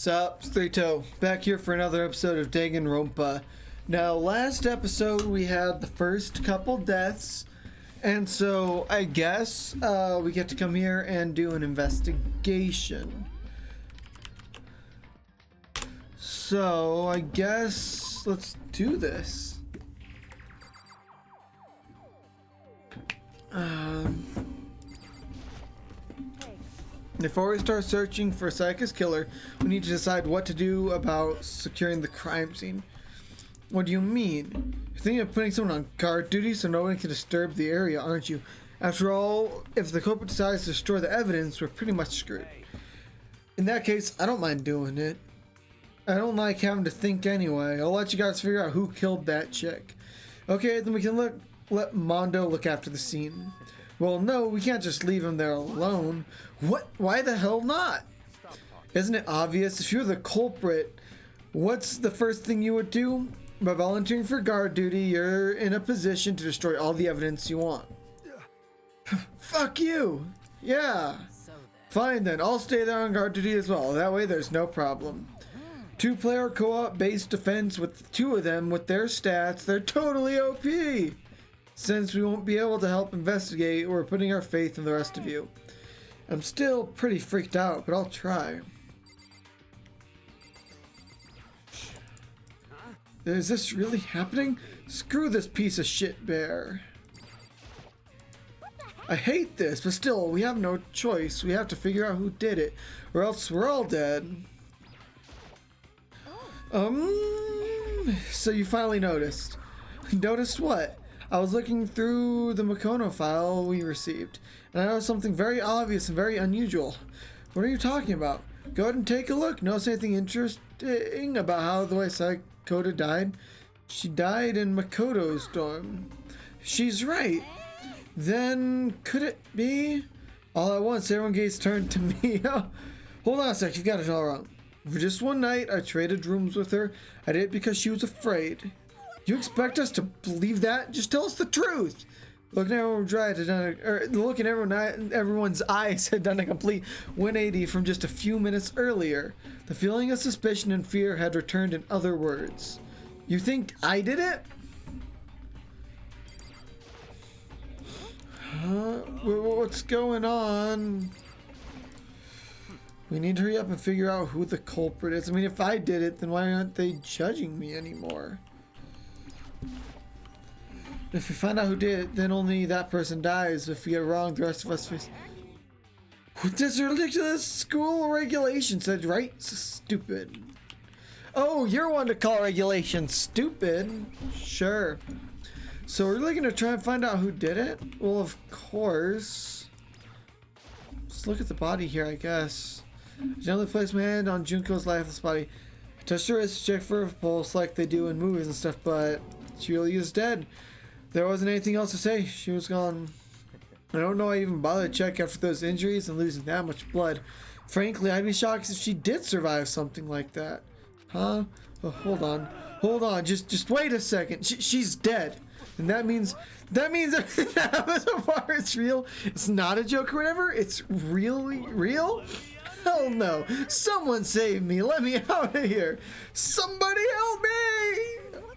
Sup, Strito, back here for another episode of Danganronpa. Now, last episode we had the first couple deaths, and so I guess we get to come here and do an investigation. So, I guess let's do this. Before we start searching for Saika's killer, we need to decide what to do about securing the crime scene. What do you mean? You're thinking of putting someone on guard duty so no one can disturb the area, aren't you? After all, if the culprit decides to destroy the evidence, we're pretty much screwed. In that case, I don't mind doing it. I don't like having to think anyway. I'll let you guys figure out who killed that chick. Okay, then we can let Mondo look after the scene. Well, no, we can't just leave him there alone. What? Why the hell not? Isn't it obvious? If you're the culprit, what's the first thing you would do? By volunteering for guard duty, you're in a position to destroy all the evidence you want. Fuck you! Yeah. Fine then, I'll stay there on guard duty as well. That way there's no problem. Two-player co-op based defense with two of them with their stats. They're totally OP! Since we won't be able to help investigate, we're putting our faith in the rest of you. I'm still pretty freaked out, but I'll try. Is this really happening? Screw this piece of shit bear. I hate this, but still, we have no choice. We have to figure out who did it, or else we're all dead. So you finally noticed. Noticed what? I was looking through the Makono file we received, and I noticed something very obvious and very unusual. What are you talking about? Go ahead and take a look. Notice anything interesting about how the way Saikota died? She died in Makoto's dorm. She's right. Then, could it be? All at once, everyone gaze turned to me. Hold on a sec, you got it all wrong. For just one night, I traded rooms with her. I did it because she was afraid. You expect us to believe that? Just tell us the truth. Look at everyone's eyes had done a complete 180 from just a few minutes earlier. The feeling of suspicion and fear had returned. In other words, you think I did it? What's going on? We need to hurry up and figure out who the culprit is. I mean, if I did it, then why aren't they judging me anymore? If we find out who did it, then only that person dies. If we get it wrong, the rest of us face... This ridiculous school regulation said, right? Stupid. Oh, you're one to call regulation stupid. Sure. So we're really going to try and find out who did it? Well, of course. Let's look at the body here, I guess. I gently placed my hand on Junko's lifeless body. I touched her wrist to check for a pulse like they do in movies and stuff, but she really is dead. There wasn't anything else to say. She was gone. I don't know I even bothered to check after those injuries and losing that much blood. Frankly, I'd be shocked if she did survive something like that. Huh? Oh, hold on. Hold on. Just wait a second. She's dead. And that means everything that happened so far is real. It's not a joke or whatever. It's really real? Hell no. Someone save me. Let me out of here. Somebody help me.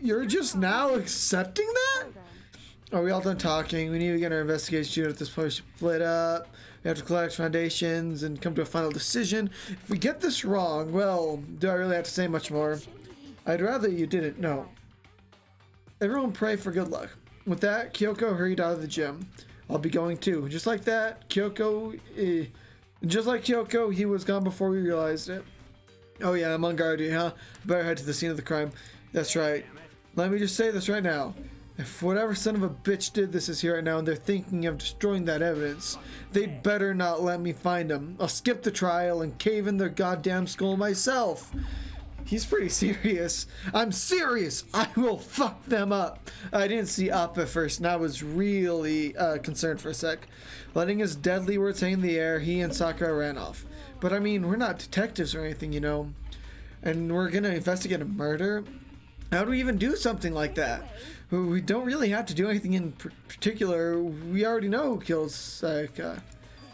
You're just now accepting that? Are we all done talking? We need to get our investigation at this point. We should split up. We have to collect foundations and come to a final decision. If we get this wrong, well, do I really have to say much more? I'd rather you didn't know. Everyone pray for good luck. With that, Kyoko hurried out of the gym. I'll be going too. Just like that, just like Kyoko, he was gone before we realized it. Oh yeah, I'm on guard, huh? Better head to the scene of the crime. That's right. Let me just say this right now. If whatever son of a bitch did this is here right now and they're thinking of destroying that evidence, they'd better not let me find them. I'll skip the trial and cave in their goddamn skull myself. He's pretty serious. I'm serious. I will fuck them up. I didn't see up at first and I was really concerned for a sec. Letting his deadly words hang in the air, he and Sakura ran off. But I mean, we're not detectives or anything, you know. And we're gonna investigate a murder? How do we even do something like that? We don't really have to do anything in particular. We already know who killed Saika.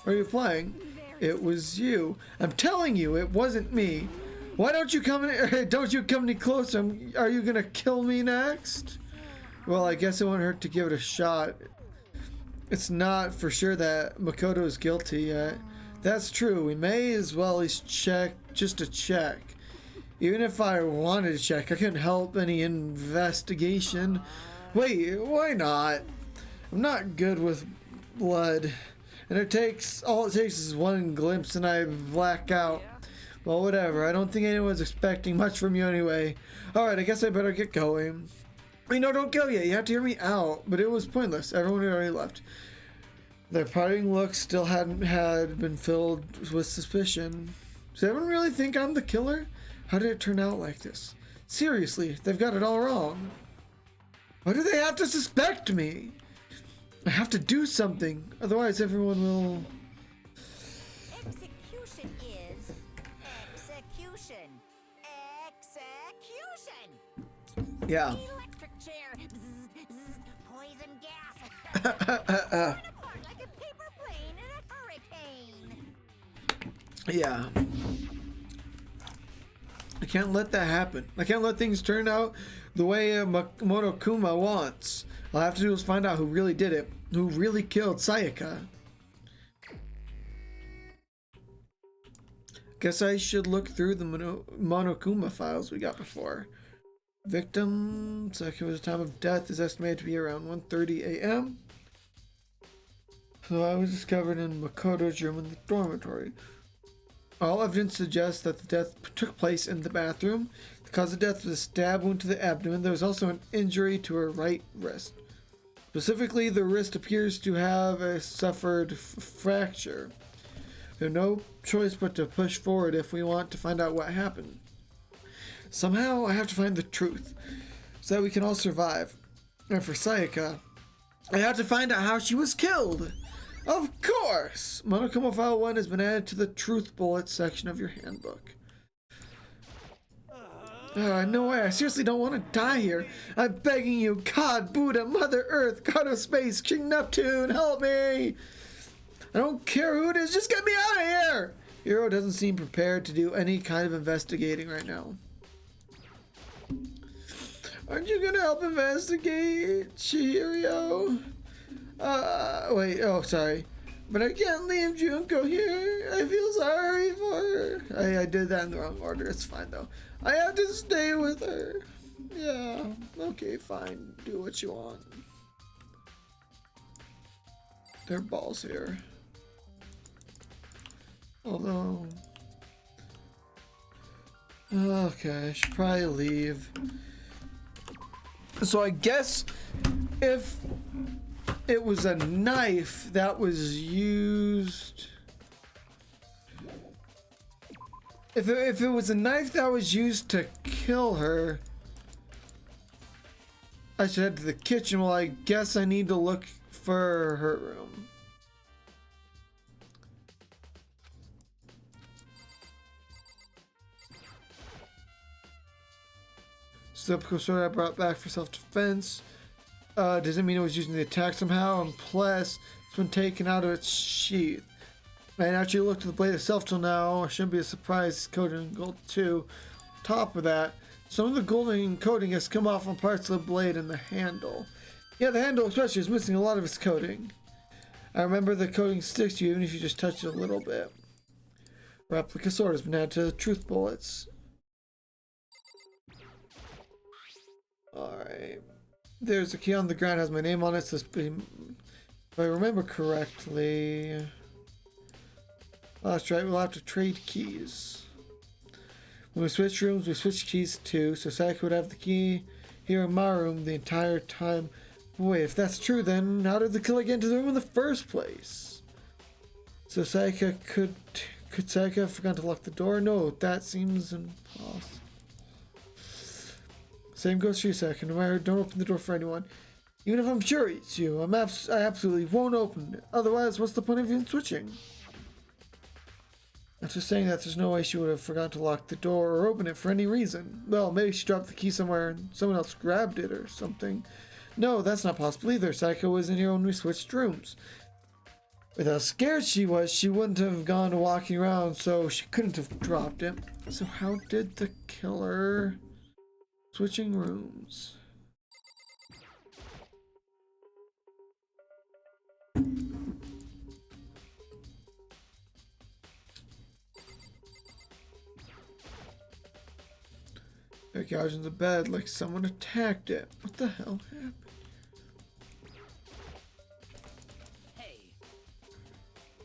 Are you implying? It was you. I'm telling you, it wasn't me. Why don't you come any, don't you come any closer? Are you gonna kill me next? Well, I guess it won't hurt to give it a shot. It's not for sure that Makoto is guilty yet. That's true. We may as well at least check, just to check. Even if I wanted to check, I couldn't help any investigation. Wait, why not? I'm not good with blood. And all it takes is one glimpse and I black out. Well, whatever. I don't think anyone's expecting much from you anyway. Alright, I guess I better get going. Wait, no, don't go yet. You have to hear me out. But it was pointless. Everyone had already left. Their parting looks still had been filled with suspicion. Does everyone really think I'm the killer? How did it turn out like this? Seriously, they've got it all wrong. Why do they have to suspect me? I have to do something. Otherwise, everyone will... Execution is execution. Execution. Yeah. Electric chair. Bzz, bzz, poison gas. Apart like a paper plane in a hurricane. Yeah. I can't let that happen. I can't let things turn out the way Monokuma wants. All I have to do is find out who really did it. Who really killed Sayaka. Guess I should look through the Monokuma files we got before. Victim, Sayaka's time of death is estimated to be around 1:30 a.m. So I was discovered in Makoto's room in the dormitory. All evidence suggests that the death took place in the bathroom. The cause of death was a stab wound to the abdomen. There was also an injury to her right wrist. Specifically, the wrist appears to have suffered fracture. We have no choice but to push forward if we want to find out what happened. Somehow, I have to find the truth so that we can all survive. And for Sayaka, I have to find out how she was killed. Of course! Monokuma File 1 has been added to the Truth Bullet section of your handbook. No way, I seriously don't want to die here. I'm begging you, God, Buddha, Mother Earth, God of Space, King Neptune, help me! I don't care who it is, just get me out of here! Hiro doesn't seem prepared to do any kind of investigating right now. Aren't you gonna help investigate, Chihiro? Wait, oh, sorry. But I can't leave Junko here. I feel sorry for her. I did that in the wrong order. It's fine, though. I have to stay with her. Yeah, okay, fine. Do what you want. There are balls here. Although... Okay, I should probably leave. So I guess if it was a knife that was used... If it was a knife that was used to kill her, I should head to the kitchen. Well, I guess I need to look for her room. Typical sword I brought back for self-defense. Does it mean it was using the attack somehow? And plus, it's been taken out of its sheath. And after you looked at the blade itself till now, it shouldn't be a surprise it's coated in gold too. Top of that, some of the golden coating has come off on parts of the blade and the handle. Yeah, the handle especially is missing a lot of its coating. I remember the coating sticks to you even if you just touch it a little bit. Replica sword has been added to the truth bullets. Alright. There's a key on the ground, has my name on it. If I remember correctly. Oh, that's right, we'll have to trade keys. When we switch rooms, we switch keys too. So Sayaka would have the key here in my room the entire time. Wait, if that's true, then how did the killer get into the room in the first place? So Sayaka could Sayaka have forgotten to lock the door? No, that seems impossible. Same goes for you, Sayaka. No matter, don't open the door for anyone. Even if I'm sure it's you, I absolutely won't open it. Otherwise, what's the point of even switching? After saying that, there's no way she would have forgotten to lock the door or open it for any reason. Well, maybe she dropped the key somewhere and someone else grabbed it or something. No, that's not possible either. Sayaka was in here when we switched rooms. With how scared she was, she wouldn't have gone walking around, so she couldn't have dropped it. So how did the killer... Switching rooms. They're gouging the bed like someone attacked it. What the hell happened? Hey.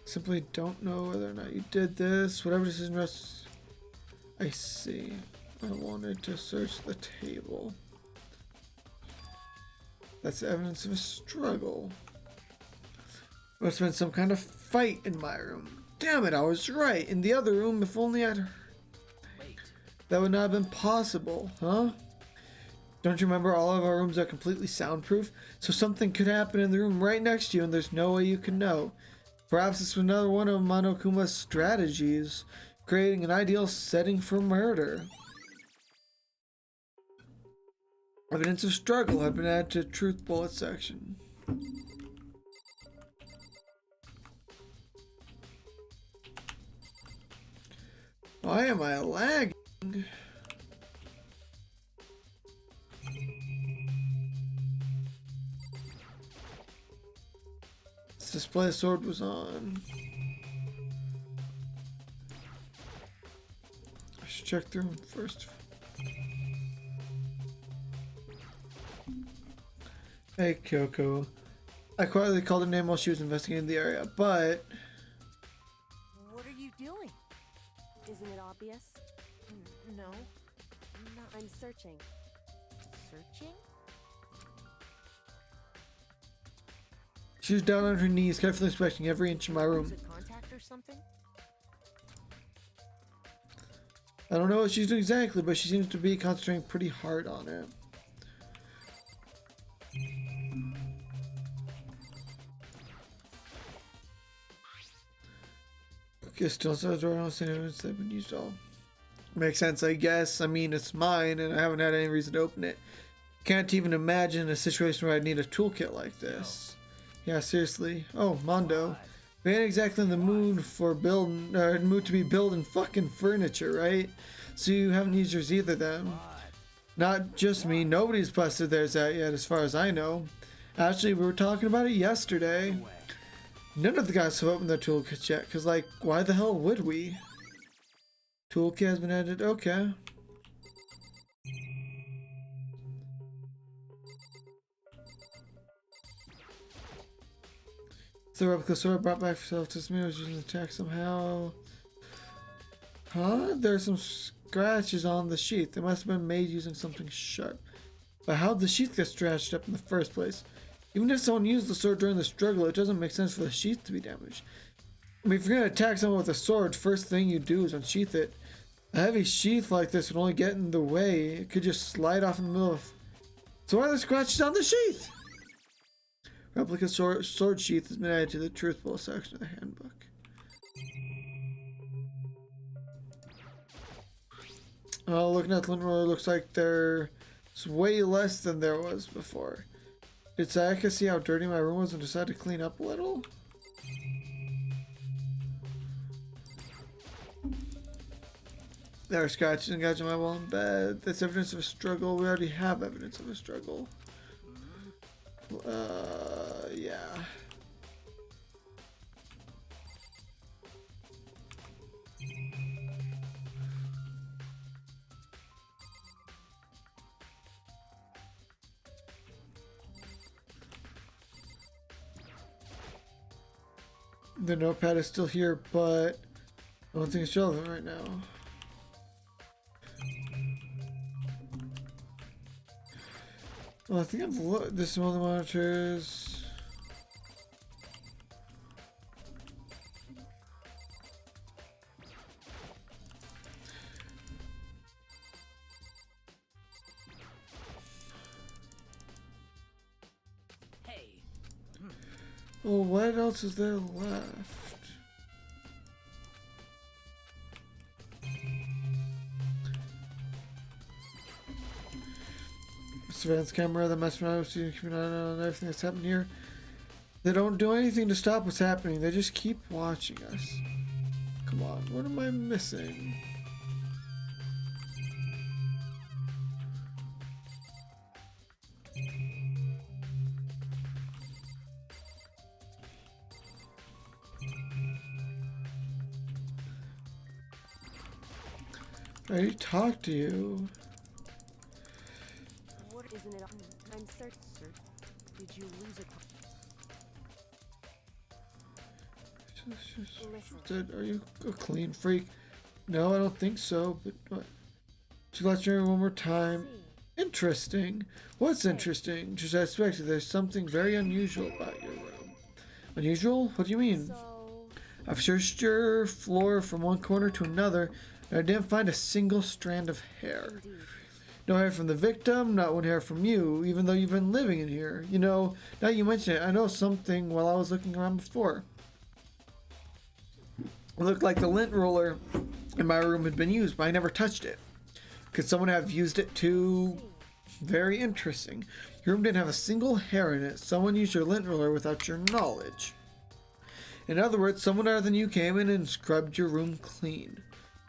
Simply don't know whether or not you did this. Whatever decision rests. I see. I wanted to search the table. That's evidence of a struggle. Must have been some kind of fight in my room. Damn it, I was right. In the other room, if only I'd... That would not have been possible, huh? Don't you remember all of our rooms are completely soundproof? So something could happen in the room right next to you and there's no way you can know. Perhaps it's another one of Monokuma's strategies, creating an ideal setting for murder. Evidence of struggle have been added to truth bullet section. Why am I lagging? This display sword was on. I should check the room first. Hey, Kyoko. I quietly called her name while she was investigating the area, but... What are you doing? Isn't it obvious? No. I'm searching. Searching? She was down on her knees, carefully inspecting every inch of my room. Is it contact or something? I don't know what she's doing exactly, but she seems to be concentrating pretty hard on it. Okay, still says I don't see evidence that been used all. Makes sense, I guess. I mean, it's mine, and I haven't had any reason to open it. Can't even imagine a situation where I'd need a toolkit like this. Yeah, seriously. Oh, Mondo. We ain't exactly in the mood for mood to be building fucking furniture, right? So you haven't used yours either then. Not just me, nobody's busted theirs out yet as far as I know. Actually, we were talking about it yesterday. None of the guys have opened their toolkits yet, because like, why the hell would we? Toolkit has been added, okay. The replica sword brought back for self-testimony was using the attack somehow. Huh? There's some scratches on the sheath. They must have been made using something sharp. But how'd the sheath get scratched up in the first place? Even if someone used the sword during the struggle, it doesn't make sense for the sheath to be damaged. I mean, if you're gonna attack someone with a sword, first thing you do is unsheath it. A heavy sheath like this would only get in the way. It could just slide off in the middle of... So why are there scratches on the sheath? Replica sword sheath has been added to the truthful section of the handbook. Looking at the lint roller, looks like there's way less than there was before. Did Sayaka see how dirty my room was and decide to clean up a little? There are scratches and gouges on my wall in bed. That's evidence of a struggle. We already have evidence of a struggle. Yeah. The notepad is still here, but I don't think it's relevant right now. Well, I think I've looked. This is one of the monitors. Hey. Well, what else is there left? Surveillance camera, the mess around, keeping an eye on everything that's happened here. They don't do anything to stop what's happening. They just keep watching us. Come on, what am I missing? I already talked to you. What isn't it? I'm certain. Did you lose a? Listen. Are you a clean freak? No, I don't think so, but what? She lets you one more time. Interesting. What's interesting? Just I suspect there's something very unusual about your room. Unusual? What do you mean? So, I've searched your floor from one corner to another, and I didn't find a single strand of hair. indeed. No hair from the victim, not one hair from you, even though you've been living in here. You know, now you mention it, I know something while I was looking around before. It looked like the lint roller in my room had been used, but I never touched it. Could someone have used it too? Very interesting. Your room didn't have a single hair in it. Someone used your lint roller without your knowledge. In other words, someone other than you came in and scrubbed your room clean.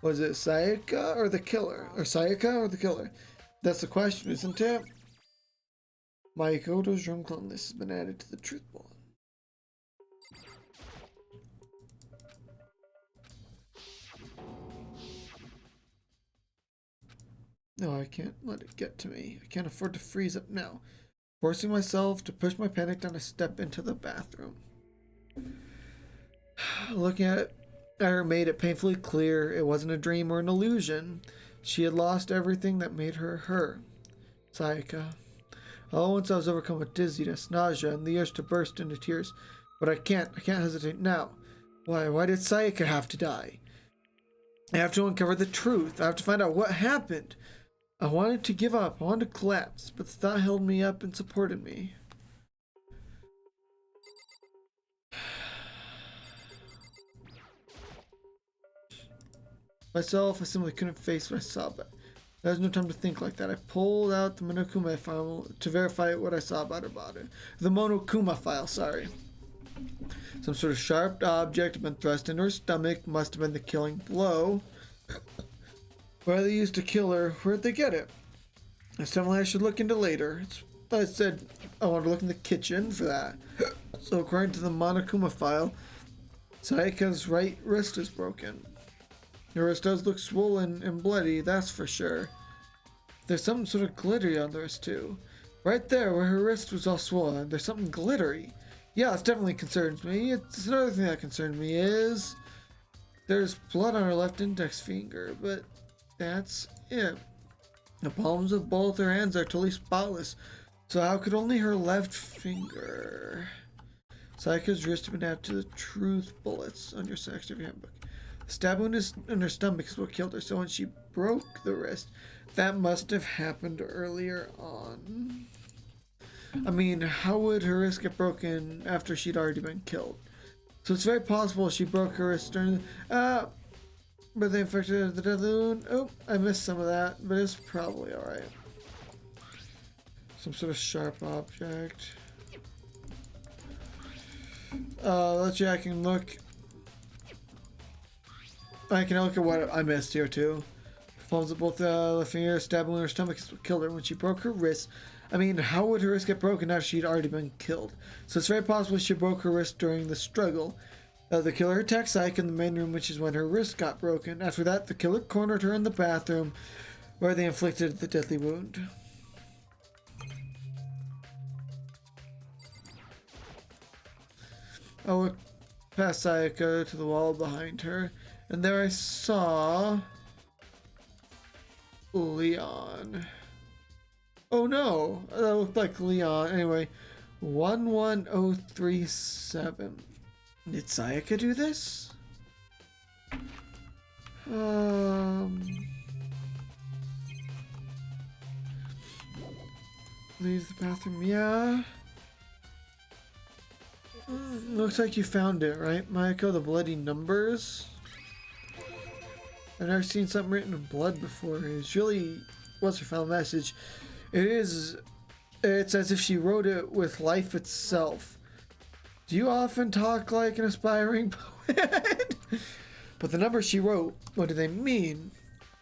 Was it Sayaka or the killer? Or Sayaka or the killer? That's the question, isn't it? Makoto's room cleanliness has been added to the truth bullet. No, I can't let it get to me. I can't afford to freeze up now. Forcing myself to push my panic down a step into the bathroom. Looking at her made it painfully clear it wasn't a dream or an illusion. She had lost everything that made her her. Sayaka. Oh, once I was overcome with dizziness, nausea, and the urge to burst into tears. But I can't hesitate now. Why did Sayaka have to die? I have to uncover the truth. I have to find out what happened. I wanted to give up. I wanted to collapse, but the thought held me up and supported me. Myself, I simply couldn't face what I saw, but there was no time to think like that. I pulled out the Monokuma file to verify what I saw about her body. The Monokuma file, sorry. Some sort of sharp object had been thrust into her stomach. Must have been the killing blow. Where they used to kill her, where'd they get it? That's something I should look into later. I said I wanted to look in the kitchen for that. So according to the Monokuma file, Sayaka's right wrist is broken. Her wrist does look swollen and bloody, that's for sure. There's something sort of glittery on the wrist too. Right there where her wrist was all swollen, there's something glittery. Yeah, it definitely concerns me. It's another thing that concerns me is there's blood on her left index finger, but that's it. The palms of both her hands are totally spotless, so how could only her left finger? Sayaka's wrist had been added to the truth bullets on your section of your handbook. The stab wound in her stomach is what killed her, so when she broke the wrist, that must have happened earlier on. I mean, how would her wrist get broken after she'd already been killed? So it's very possible she broke her wrist during but they infected the deadly wound. Oh, I missed some of that, but it's probably alright. Some sort of sharp object. Let's see, I can look. I can look at what I missed here too. Palms of both the fingers, stabbing in her stomach is what killed her when she broke her wrist. I mean, how would her wrist get broken after she'd already been killed? So it's very possible she broke her wrist during the struggle. The killer attacked Sayaka in the main room, which is when her wrist got broken. After that, the killer cornered her in the bathroom, where they inflicted the deadly wound. I looked past Sayaka to the wall behind her, and there I saw Leon. Oh no, that looked like Leon. Anyway, 11037. Did Sayaka do this? Leave the bathroom, yeah. Looks like you found it, right, Mayako? The bloody numbers? I've never seen something written in blood before. It's really what's her final message. It's as if she wrote it with life itself. Do you often talk like an aspiring poet? But the numbers she wrote, what do they mean?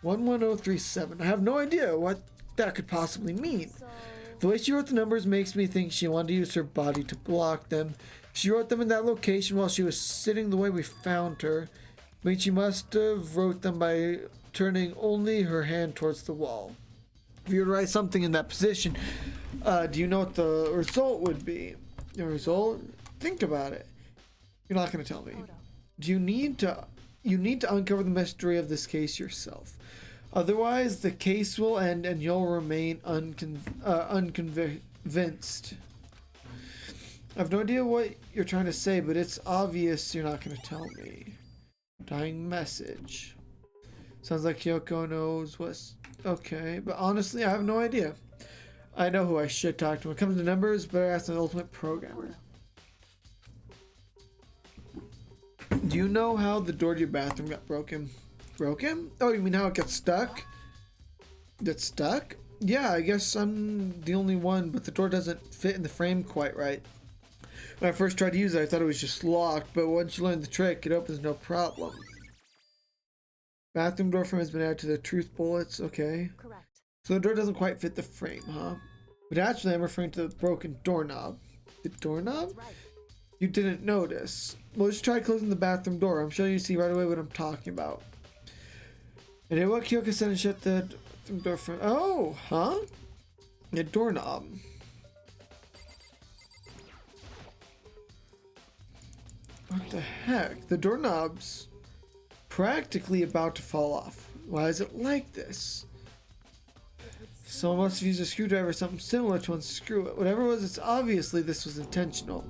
11037. I have no idea what that could possibly mean. So, The way she wrote the numbers makes me think she wanted to use her body to block them. If she wrote them in that location while she was sitting the way we found her, I mean, she must have wrote them by turning only her hand towards the wall. If you were to write something in that position, do you know what the result would be? The result? Think about it. You're not going to tell me. photo. Do you need to uncover the mystery of this case yourself. Otherwise, the case will end and you'll remain unconvinced. I have no idea what you're trying to say, but it's obvious you're not going to tell me. Dying message. Sounds like Kyoko knows what's... Okay, but honestly, I have no idea. I know who I should talk to. When it comes to numbers, better ask an ultimate programmer. Do you know how the door to your bathroom got broken? Broken? Oh, you mean how it got stuck? Got stuck? Yeah, I guess I'm the only one, but the door doesn't fit in the frame quite right. When I first tried to use it, I thought it was just locked, but once you learn the trick, it opens no problem. Bathroom door frame has been added to the truth bullets. Okay. Correct. So the door doesn't quite fit the frame, huh? But actually, I'm referring to the broken doorknob. The doorknob? That's right. You didn't notice. Well, just try closing the bathroom door. I'm sure you see right away what I'm talking about. And then what Kyoko said and shut the door frame. Oh, huh? The doorknob. What the heck? The doorknob's practically about to fall off. Why is it like this? Someone must have used a screwdriver or something similar to unscrew it. Whatever it was, it's obviously this was intentional.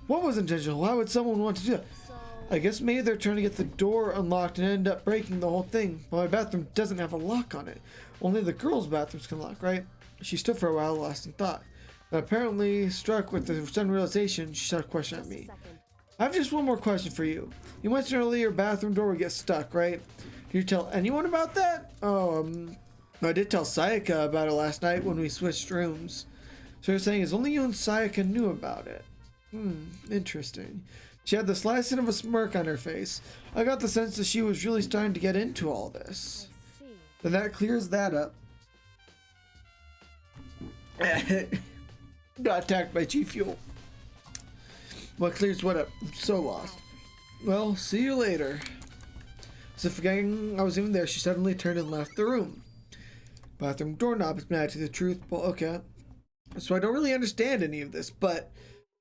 What was intentional? Why would someone want to do that? So, I guess maybe they're trying to get the door unlocked and end up breaking the whole thing. Well, my bathroom doesn't have a lock on it. Only the girls' bathrooms can lock, right? She stood for a while, lost in thought. But apparently, struck with the sudden realization, she started questioning just a me. second. I have just one more question for you. You mentioned earlier your bathroom door would get stuck, right? Did you tell anyone about that? Oh, I did tell Sayaka about it last night when we switched rooms. So you're saying it's only you and Sayaka knew about it. Interesting. She had the slightest hint of a smirk on her face. I got the sense that she was really starting to get into all this. I see. Then that clears that up. Got attacked by G Fuel. What clears what up? I'm so lost. Well, see you later. So forgetting I was even there, she suddenly turned and left the room. Bathroom doorknob is mad to the truth. Well, okay. So I don't really understand any of this, but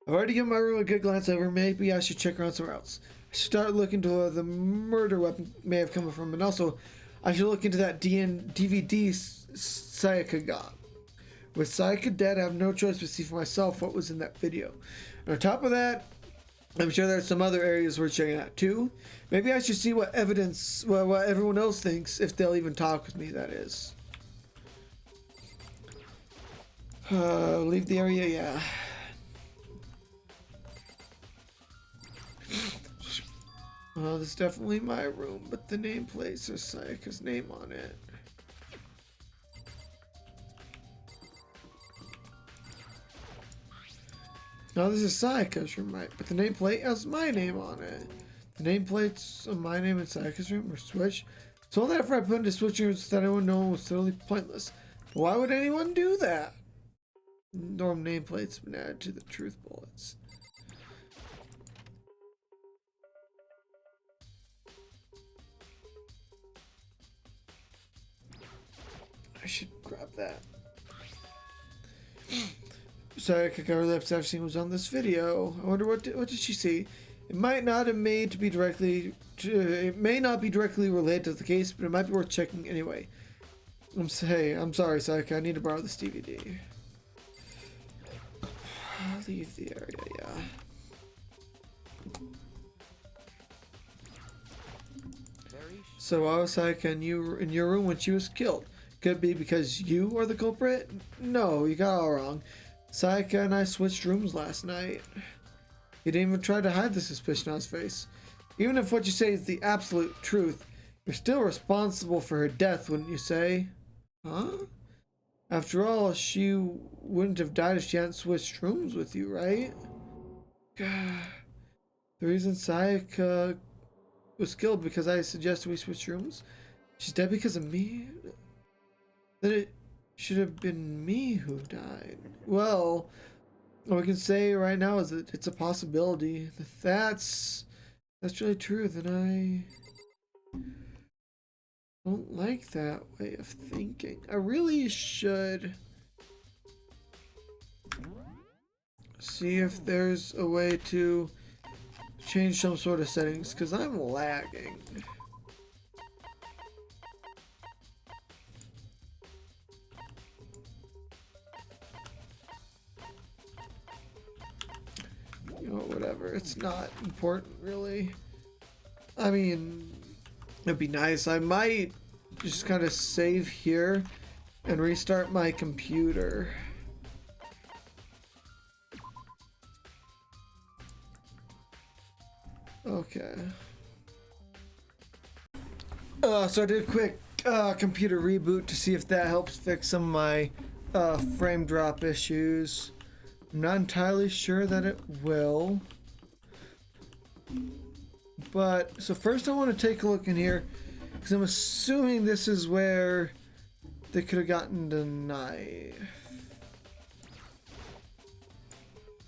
I've already given my room a good glance over. Maybe I should check around somewhere else. I should start looking to where the murder weapon may have come from, and also I should look into that DVD Sayaka got. With Sayaka dead, I have no choice but see for myself what was in that video. And on top of that, I'm sure there's some other areas worth checking out too. Maybe I should see what evidence, well, what everyone else thinks, if they'll even talk with me, that is. Leave the area, yeah. Well, this is definitely my room, but the nameplate says Sayaka's name on it. No, this is Sayaka's room, right? But the nameplate has my name on it. The nameplates of my name in Sayaka's room are switched. So all that effort I put into switching rooms that anyone known was totally pointless. But why would anyone do that? Norm nameplates been added to the truth bullets. I should grab that. Sayaka got her lips after seeing what was on this video. I wonder what did she see? It might not have made to be directly. It may not be directly related to the case, but it might be worth checking anyway. I'm sorry, Sayaka. I need to borrow this DVD. I'll leave the area, yeah. So why was Sayaka in your room when she was killed? Could it be because you are the culprit? No, you got it all wrong. Sayaka and I switched rooms last night. He didn't even try to hide the suspicion on his face. Even if what you say is the absolute truth, you're still responsible for her death, wouldn't you say? Huh? After all, she wouldn't have died if she hadn't switched rooms with you, right? The reason Sayaka was killed because I suggested we switch rooms. She's dead because of me? Then it should have been me who died. Well, what we can say right now is that it's a possibility. If that's really true, then I don't like that way of thinking. I really should see if there's a way to change some sort of settings, because I'm lagging. You know, whatever. It's not important, really. I mean, it'd be nice. I might just kind of save here and restart my computer. Okay. So I did a quick computer reboot to see if that helps fix some of my frame drop issues. I'm not entirely sure that it will. But, so first I want to take a look in here, because I'm assuming this is where they could have gotten the knife.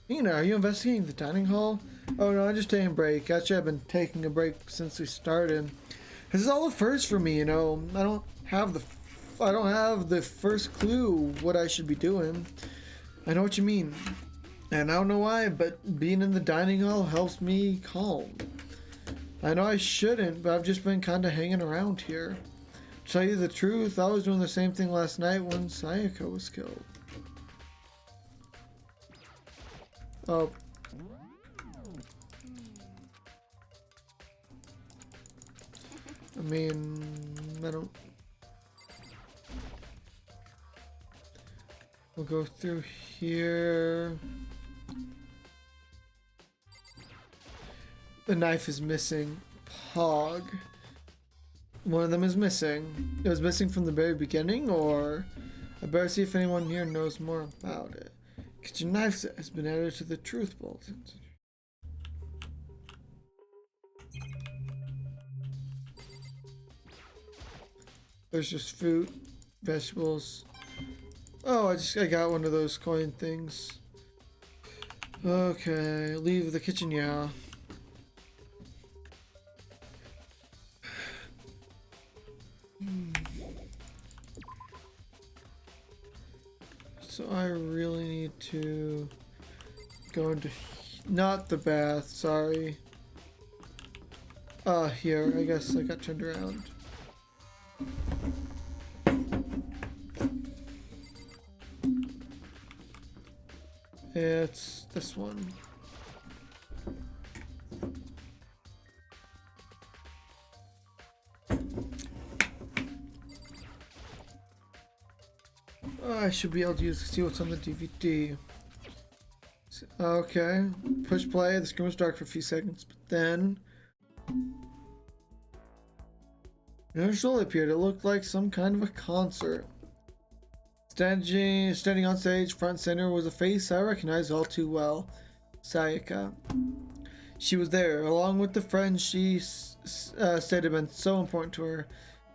You know, are you investigating the dining hall? Oh no, I'm just taking a break. Actually, I've been taking a break since we started. This is all a first for me, you know. I don't have the first clue what I should be doing. I know what you mean. And I don't know why, but being in the dining hall helps me calm. I know I shouldn't, but I've just been kind of hanging around here. To tell you the truth, I was doing the same thing last night when Sayaka was killed. Oh. I mean, I don't... We'll go through here. The knife is missing. Pog. One of them is missing. It was missing from the very beginning, or... I better see if anyone here knows more about it. Kitchen knife set has been added to the truth bulletin. There's just fruit, vegetables. Oh, I got one of those coin things. Okay, leave the kitchen, yeah. So I really need to go into, not the bath, sorry. Here, I guess I got turned around. It's this one. I should be able to see what's on the DVD. Okay, push play. The screen was dark for a few seconds, but then another soul appeared. It looked like some kind of a concert. Standing on stage, front and center, was a face I recognized all too well. Sayaka. She was there, along with the friend she said had been so important to her.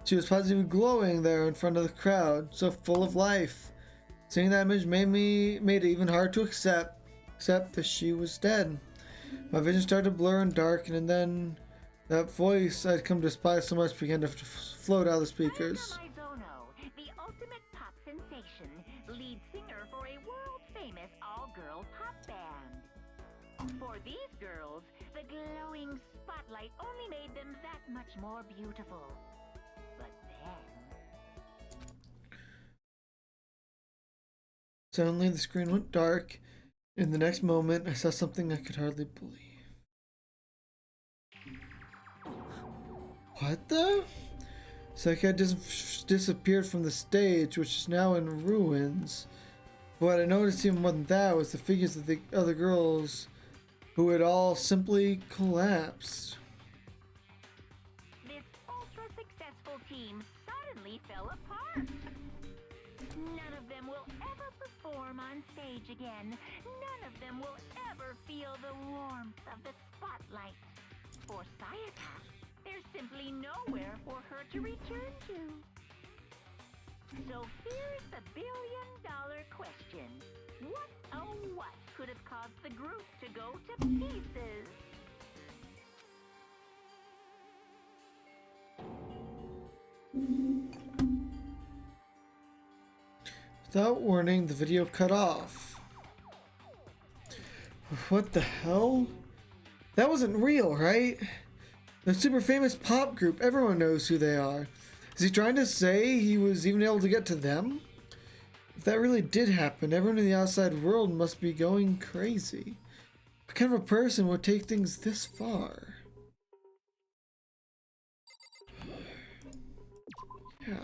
She was positively glowing there in front of the crowd, so full of life. Seeing that image made it even hard to accept that she was dead. My vision started to blur and darken, and then that voice I'd come to despise so much began to float out of the speakers. The ultimate pop sensation, lead singer for a world-famous all-girl pop band. For these girls, the glowing spotlight only made them that much more beautiful. But then... Suddenly the screen went dark. In the next moment, I saw something I could hardly believe. What the? Sayaka disappeared from the stage, which is now in ruins. What I noticed even more than that was the figures of the other girls, who had all simply collapsed. This ultra-successful team suddenly fell apart. None of them will will ever perform on stage again. None of them will ever feel the warmth of the spotlight. For Sayaka, there's simply nowhere for her to return to. So here's the billion-dollar question. What, oh what, could have caused the group to go to pieces? Without warning, the video cut off. What the hell? That wasn't real, right? The super famous pop group, everyone knows who they are. Is he trying to say he was even able to get to them? If that really did happen, everyone in the outside world must be going crazy. What kind of a person would take things this far? Yeah.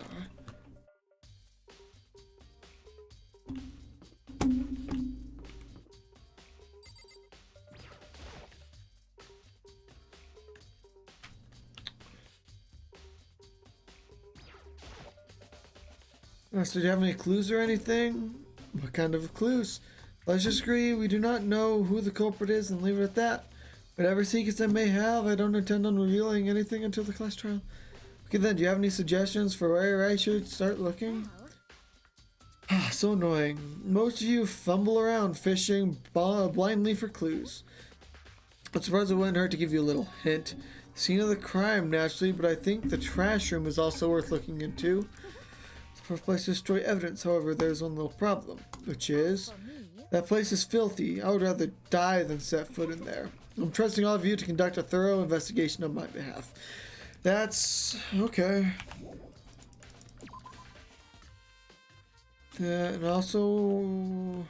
So do you have any clues or anything? What kind of clues? Let's just agree we do not know who the culprit is and leave it at that. Whatever secrets I may have, I don't intend on revealing anything until the class trial. Okay then, do you have any suggestions for where I should start looking? Ah, so annoying. Most of you fumble around fishing blindly for clues. I'm surprised it wouldn't hurt to give you a little hint. Scene of the crime, naturally, but I think the trash room is also worth looking into. First place to destroy evidence, however, there's one little problem, which is that place is filthy. I would rather die than set foot in there. I'm trusting all of you to conduct a thorough investigation on my behalf. That's okay. And also,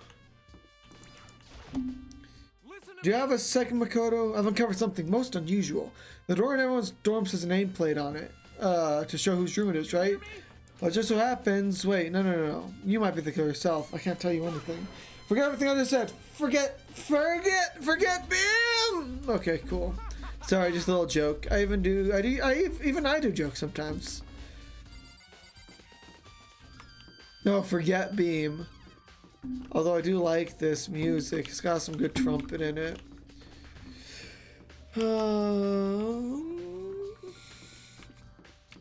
do you have a second Makoto? I've uncovered something most unusual. The door in everyone's dorm has a nameplate on it to show whose room it is, right? Well, it just so happens. Wait, no. You might be the killer yourself. I can't tell you anything. Forget everything I just said. Forget, BAM! Okay, cool. Sorry, just a little joke. Even I do jokes sometimes. No, forget Beam. Although I do like this music. It's got some good trumpet in it.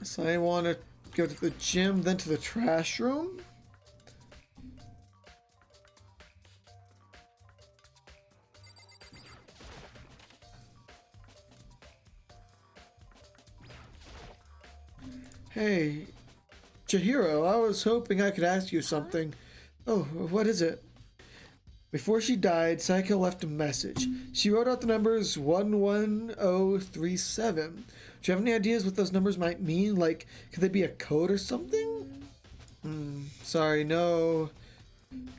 So I want to go to the gym, then to the trash room. Hey, Chihiro, I was hoping I could ask you something. Oh, what is it? Before she died, Sayaka left a message. She wrote out the numbers 11037. Do you have any ideas what those numbers might mean? Like, could they be a code or something? Sorry, no.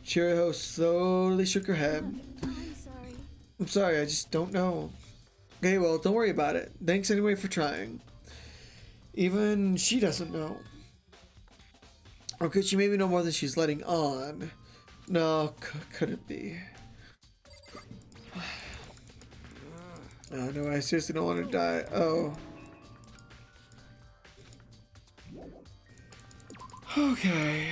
Chihiro slowly shook her head. I'm sorry, I just don't know. Okay, well, don't worry about it. Thanks anyway for trying. Even she doesn't know. Or could she maybe know more than she's letting on? No, could it be? Oh no, I seriously don't want to die. Oh. Okay.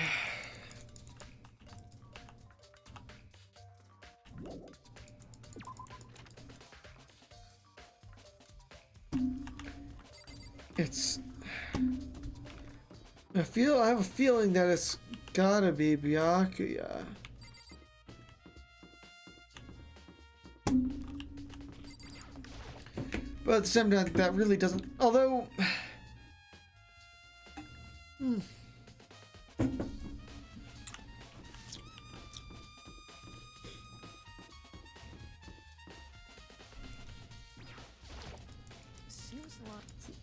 It's... I have a feeling that it's gotta be Byakuya. But at the same time, that really doesn't... Although...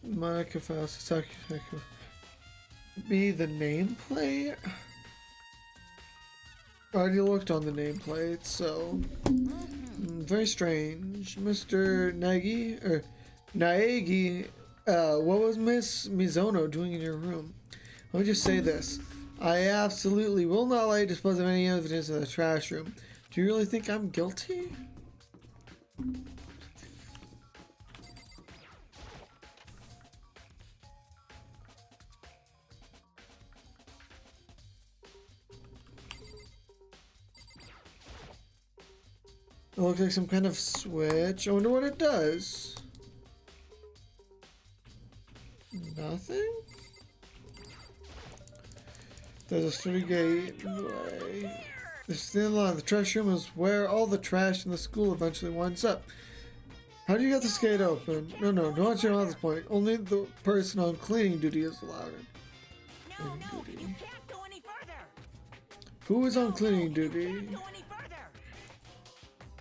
Monica Faust, be the nameplate? I already looked on the nameplate, so very strange. Mr. Naegi, what was Miss Mizono doing in your room? Let me just say this. I absolutely will not let you dispose of any evidence in the trash room. Do you really think I'm guilty? It looks like some kind of switch. I wonder what it does. Nothing? There's a sturdy gate in the way. This thin line, the trash room is where all the trash in the school eventually winds up. How do you get this gate open? No, don't you know at this point. Only the person on cleaning duty is allowed in. No, Cleaning no, duty. you can't go any further. Who is on cleaning duty? Can't go any further.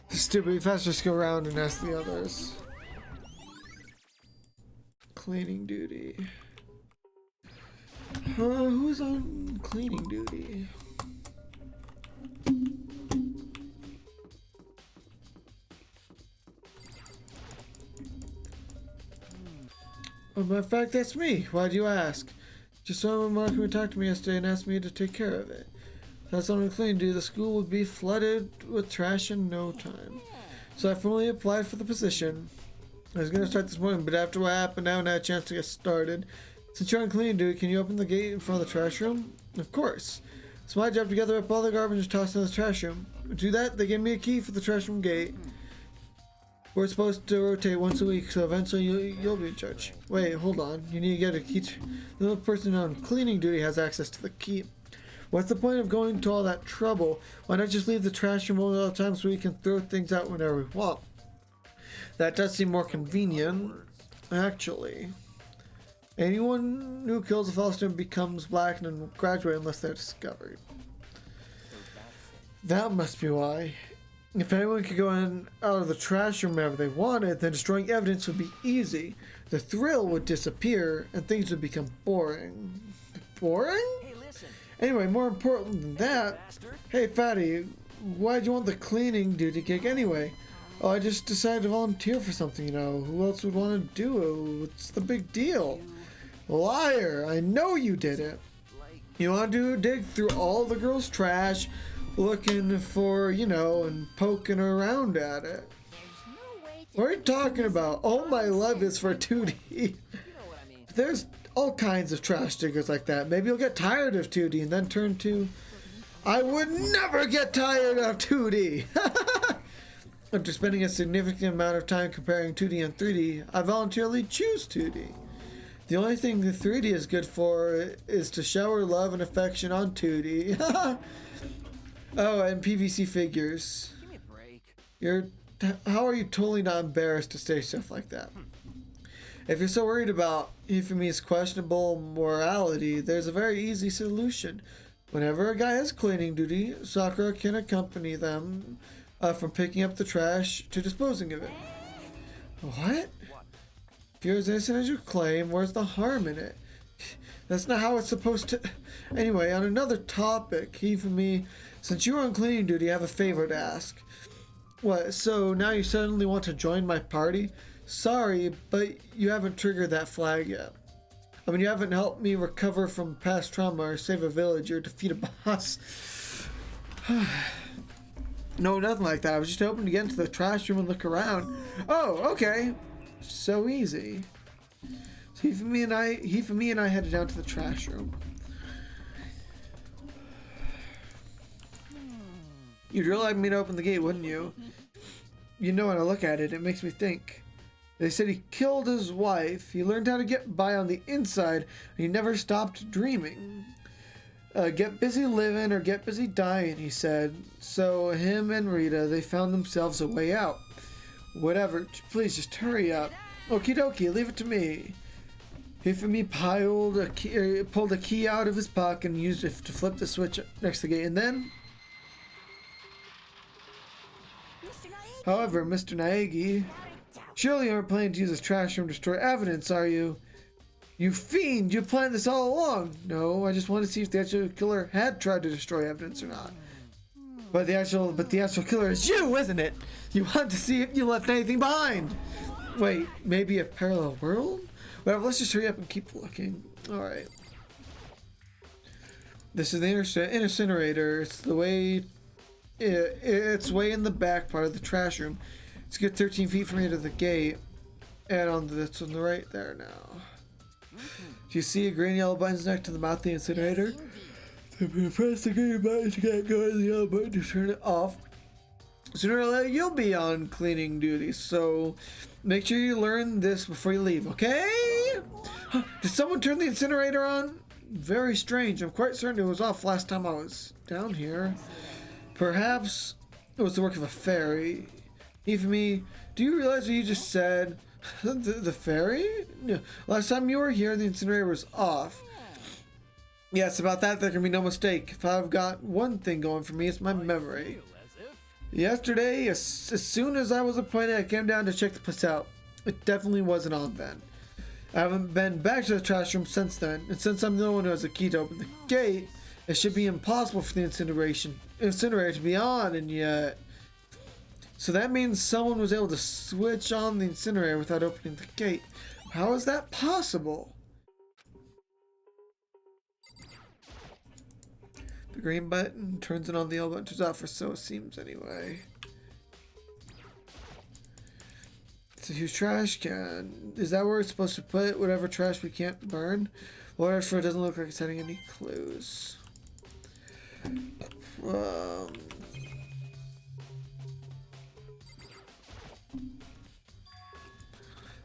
Stupid, faster just go around and ask the others. Cleaning duty. Who's on cleaning duty? Oh, matter of fact, that's me. Why do you ask? Just someone who attacked me yesterday and asked me to take care of it. If that's on cleaning duty, the school would be flooded with trash in no time. So I formally applied for the position. I was going to start this morning, but after what happened, I haven't had a chance to get started. Since you're on cleaning duty, can you open the gate in front of the trash room? Of course. It's my job to gather up all the garbage and toss it in the trash room. To do that, they gave me a key for the trash room gate. We're supposed to rotate once a week, so eventually you'll be in charge. Wait, hold on. You need to get a key. The little person on cleaning duty has access to the key. What's the point of going to all that trouble? Why not just leave the trash room all the time so we can throw things out whenever we want? That does seem more convenient, actually. Anyone who kills a fellow student becomes black and then graduate unless they're discovered. That must be why. If anyone could go in out of the trash room whenever they wanted, then destroying evidence would be easy. The thrill would disappear and things would become boring. Boring? Hey, listen, Anyway, more important than that, bastard. hey Fatty, why'd you want the cleaning duty gig anyway? Oh, I just decided to volunteer for something, you know. Who else would want to do it? What's the big deal? Liar, I know you did it. You want to dig through all the girls' trash, looking for, you know, and poking around at it. What are you talking about? All my love is for 2D. You know what I mean. There's all kinds of trash diggers like that. Maybe you'll get tired of 2D and then turn to... I would never get tired of 2D! After spending a significant amount of time comparing 2D and 3D, I voluntarily choose 2D. The only thing the 3D is good for is to shower love and affection on 2D. Oh, and PVC figures. Give me a break. How are you totally not embarrassed to say stuff like that? If you're so worried about Euphemy's questionable morality, there's a very easy solution. Whenever a guy has cleaning duty, Sakura can accompany them from picking up the trash to disposing of it. What? If you're as innocent as you claim, where's the harm in it? That's not how it's supposed to... Anyway, on another topic, Euphemy, since you were on cleaning duty, I have a favor to ask. What, so now you suddenly want to join my party? Sorry, but you haven't triggered that flag yet. I mean, you haven't helped me recover from past trauma or save a village or defeat a boss. No, nothing like that. I was just hoping to get into the trash room and look around. Oh, okay. So easy. So Euphemy and I headed down to the trash room. You'd really like me to open the gate, wouldn't you? You know, when I look at it, it makes me think. They said he killed his wife, he learned how to get by on the inside, and he never stopped dreaming. Get busy living or get busy dying, he said. So him and Rita, they found themselves a way out. Whatever, please just hurry up. Okie dokie, leave it to me. Euphemy pulled a key out of his pocket and used it to flip the switch next to the gate, and then... However, Mr. Naegi, surely you aren't planning to use this trash room to destroy evidence, are you? You fiend! You planned this all along! No, I just wanted to see if the actual killer had tried to destroy evidence or not. But the actual killer is you, isn't it? You want to see if you left anything behind! Wait, maybe a parallel world? Well, let's just hurry up and keep looking. Alright. This is the incinerator. It's the way... It's way in the back part of the trash room. It's a good 13 feet from here to the gate. And that's on the right there now. Do you see a green yellow button's next to the mouth of the incinerator? If you press the green button to get going, the yellow button to turn it off. Sooner or later, you'll be on cleaning duty, so make sure you learn this before you leave, okay? Huh, did someone turn the incinerator on? Very strange. I'm quite certain it was off last time I was down here. Perhaps it was the work of a fairy. Ifumi, do you realize what you just said? The fairy? No. Last time you were here, the incinerator was off. Yes, about that, there can be no mistake. If I've got one thing going for me, it's my memory. Yesterday, as soon as I was appointed, I came down to check the place out. It definitely wasn't on then. I haven't been back to the trash room since then, and since I'm the one who has a key to open the gate, it should be impossible for the incinerator to be on, and yet... So that means someone was able to switch on the incinerator without opening the gate. How is that possible? The green button turns it on, the yellow button turns off, or so it seems anyway. It's a huge trash can. Is that where we're supposed to put whatever trash we can't burn? Whatever, it doesn't look like it's having any clues.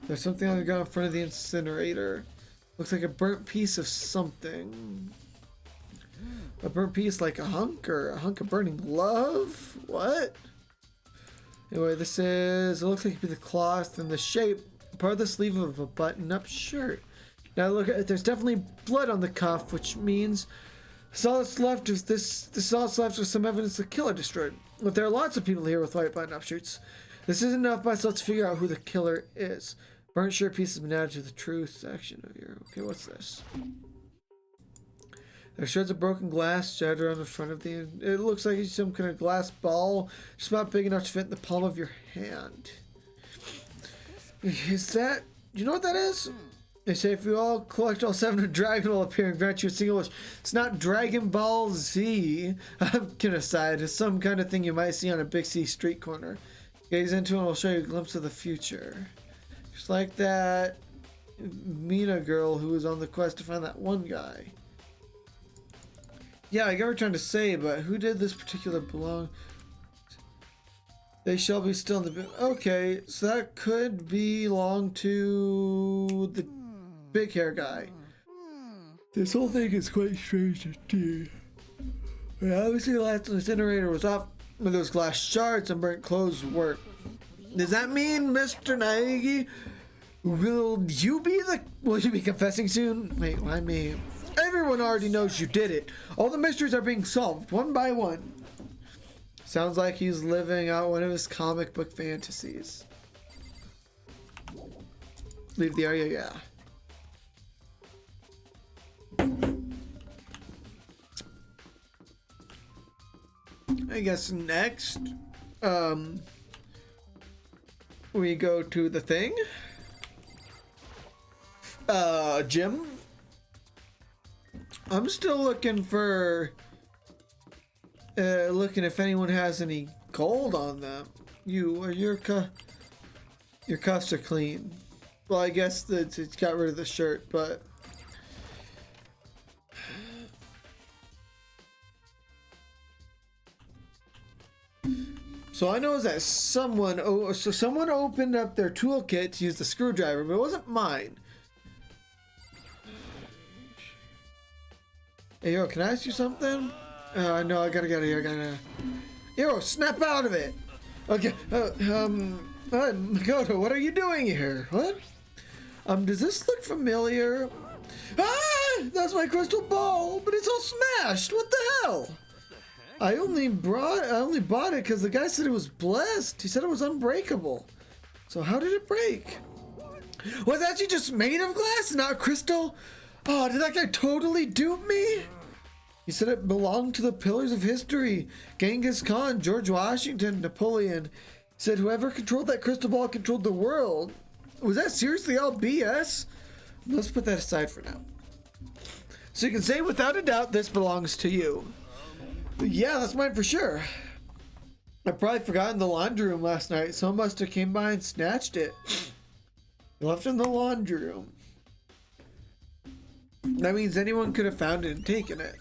There's something on the ground in front of the incinerator. Looks like a burnt piece of something. A burnt piece like a hunk, or a hunk of burning love? What? Anyway, this is... It looks like it could be the cloth and the shape. Part of the sleeve of a button-up shirt. Now look at it. There's definitely blood on the cuff, which means... all that's left is this all that's left is some evidence the killer destroyed. But there are lots of people here with white button-up shirts. This isn't enough by itself to figure out who the killer is. Burnt shirt piece has been added to the truth section of your... Okay, what's this? There's shards of broken glass shattered on the front of the... It looks like it's some kind of glass ball, just about big enough to fit in the palm of your hand. Is that... Do you know what that is? They say if you all collect all 7, a dragon will appear and grant you a single wish. It's not Dragon Ball Z. I'm kidding aside. It's some kind of thing you might see on a Big C street corner. Gaze into it and it'll show you a glimpse of the future. Just like that Mina girl who was on the quest to find that one guy. Yeah, I get what you're trying to say, but who did this particular belong? They shall be still in the... Okay, so that could belong to the big hair guy. This whole thing is quite strange to me. Obviously the last incinerator was off with those glass shards and burnt clothes work. Does that mean, Mr. Naegi, will you be confessing soon? Wait, why me? Everyone already knows you did it. All the mysteries are being solved, one by one. Sounds like he's living out one of his comic book fantasies. Leave the area, yeah. I guess next, we go to the thing. Gym. I'm still looking for, looking if anyone has any gold on them. Your cuffs are clean. Well, I guess it's got rid of the shirt, but. So I know that someone opened up their toolkit to use the screwdriver, but it wasn't mine. Hey, yo, can I ask you something? No, I gotta get out of here. Yo, snap out of it. Okay. Makoto, what are you doing here? What? Does this look familiar? Ah, that's my crystal ball, but it's all smashed. What the hell? I only bought it because the guy said it was blessed. He said it was unbreakable. So how did it break? Was it actually just made of glass, not crystal? Oh, did that guy totally dupe me? He said it belonged to the pillars of history. Genghis Khan, George Washington, Napoleon. He said whoever controlled that crystal ball controlled the world. Was that seriously all BS? Let's put that aside for now. So you can say without a doubt this belongs to you. Yeah, that's mine for sure. I probably forgot in the laundry room last night. Someone must have came by and snatched it. Left in the laundry room. That means anyone could have found it and taken it.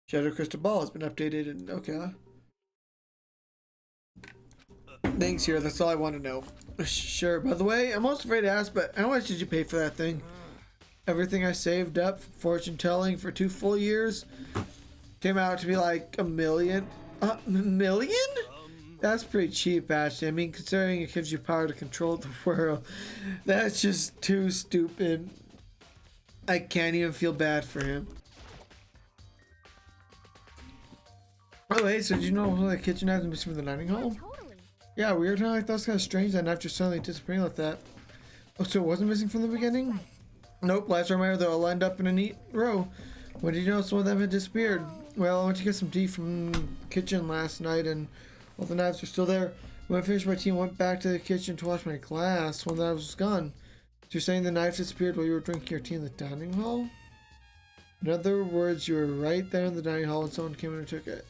Shadow Crystal Ball has been updated and okay. Thanks, here. That's all I want to know. Sure. By the way, I'm most afraid to ask, but how much did you pay for that thing? Everything I saved up for fortune telling for 2 full years came out to be like $1 million. $1 million? That's pretty cheap, actually. I mean, considering it gives you power to control the world, that's just too stupid. I can't even feel bad for him. Oh, hey, so did you know the kitchen knife was missing from the dining hall? Totally. Yeah, weird, huh? I thought it was kind of strange that knife just suddenly disappearing like that. Oh, so it wasn't missing from the beginning? Nope, last I remember, they all lined up in a neat row. When did you notice one of them had disappeared? Well, I went to get some tea from the kitchen last night, and all the knives were still there. When I finished my tea and went back to the kitchen to wash my glass, one of the knives was gone. So you're saying the knife disappeared while you were drinking your tea in the dining hall? In other words, you were right there in the dining hall when someone came in and took it.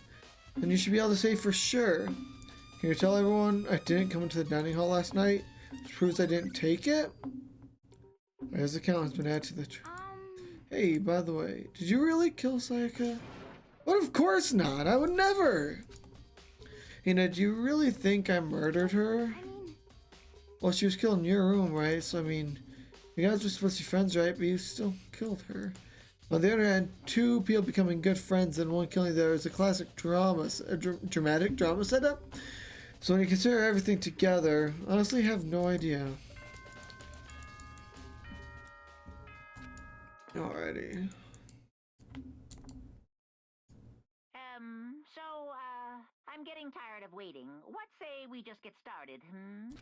Then you should be able to say for sure. Can you tell everyone I didn't come into the dining hall last night? Which proves I didn't take it? As the count has been added to the... Hey, by the way, did you really kill Sayaka? But of course not. I would never. You know, do you really think I murdered her? Well, she was killed in your room, right? So, I mean, you guys were supposed to be friends, right? But you still killed her. On the other hand, 2 people becoming good friends and one killing the other is a classic drama, dramatic drama setup. So when you consider everything together, honestly, I have no idea. Alrighty. I'm getting tired of waiting. What say we just get started,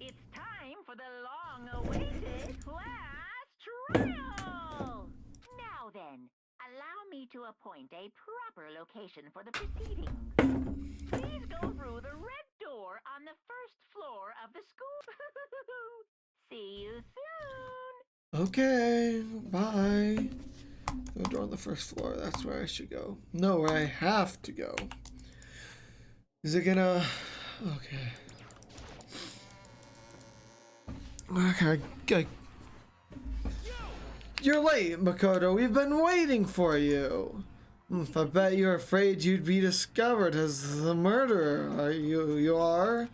It's time for the long-awaited class trial! Now then, allow me to appoint a proper location for the proceedings. Please go through the red door on the first floor of the school. See you soon! Okay, bye. The door on the first floor, that's where I should go. No, where I have to go. Is it gonna... Okay. Okay. You're late, Makoto. We've been waiting for you. I bet you're afraid you'd be discovered as the murderer. You are?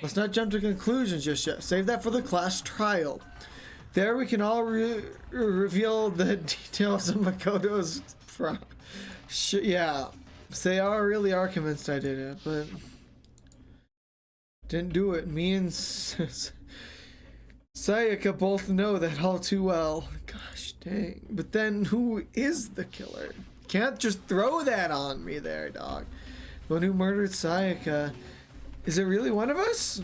Let's not jump to conclusions just yet. Save that for the class trial. There we can all reveal the details of Makoto's yeah. They really are convinced I did it, but didn't do it. Me and Sayaka both know that all too well. Gosh dang. But then who is the killer? Can't just throw that on me there, dog. The one who murdered Sayaka. Is it really one of us?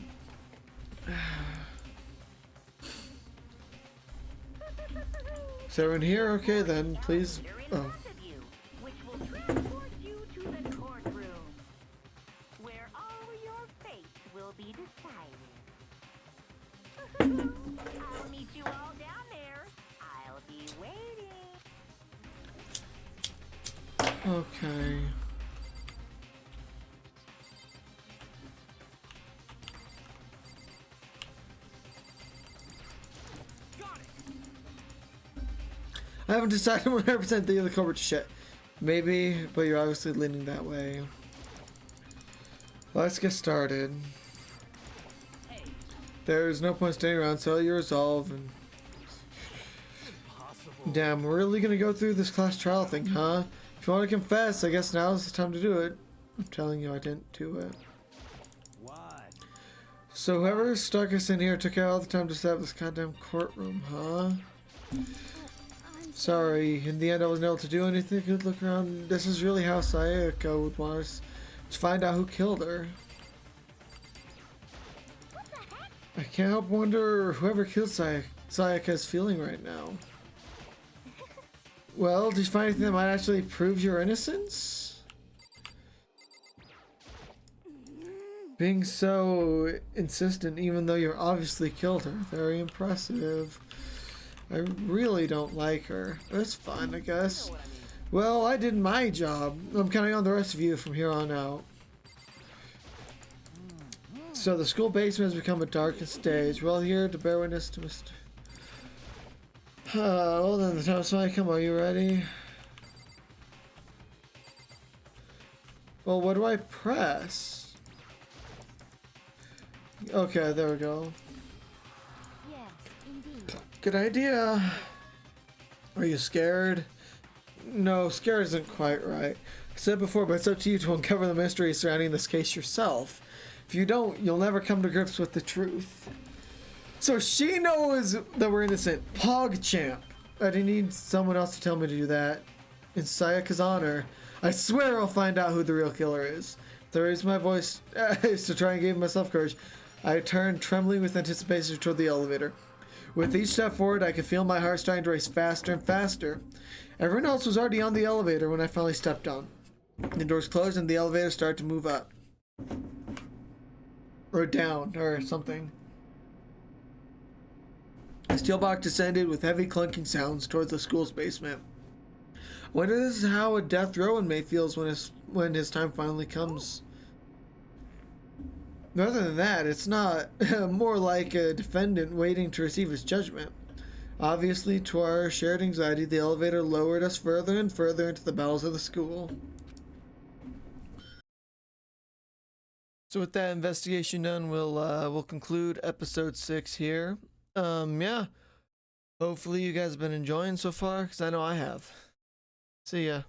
Is everyone here? Okay then, please. Oh. I'll meet you all down there. I'll be waiting. Okay. I haven't decided 100% the other cover shit. Maybe, but you're obviously leaning that way. Let's get started. There's no point staying around, so you resolve and... Damn, we're really gonna go through this class trial thing, huh? If you want to confess, I guess now's the time to do it. I'm telling you, I didn't do it. Why? So whoever stuck us in here took out all the time to set up this goddamn courtroom, huh? Sorry, in the end I wasn't able to do anything. Good look around. This is really how Sayaka would want us to find out who killed her. I can't help wonder whoever killed Sayaka is feeling right now. Well, did you find anything that might actually prove your innocence? Being so insistent even though you obviously killed her. Very impressive. I really don't like her. That's fine, I guess. Well, I did my job. I'm counting on the rest of you from here on out. So the school basement has become a darkened stage. We're all here to bear witness to Mr. Well then, the time's finally come. Are you ready? Well, what do I press? Okay, there we go. Yes, indeed. Good idea. Are you scared? No, scared isn't quite right. I said before, but it's up to you to uncover the mystery surrounding this case yourself. If you don't, you'll never come to grips with the truth. So she knows that we're innocent. PogChamp. I didn't need someone else to tell me to do that. In Sayaka's honor, I swear I'll find out who the real killer is. To raise my voice to try and give myself courage, I turned trembling with anticipation toward the elevator. With each step forward, I could feel my heart starting to race faster and faster. Everyone else was already on the elevator when I finally stepped on. The doors closed and the elevator started to move up. Or down, or something. The steel box descended with heavy clunking sounds towards the school's basement. I wonder if this is how a death row inmate feels when his time finally comes. Rather than that, it's not more like a defendant waiting to receive his judgment. Obviously, to our shared anxiety, the elevator lowered us further and further into the bowels of the school. So with that investigation done, we'll conclude episode 6 here. Yeah. Hopefully you guys have been enjoying so far, because I know I have. See ya.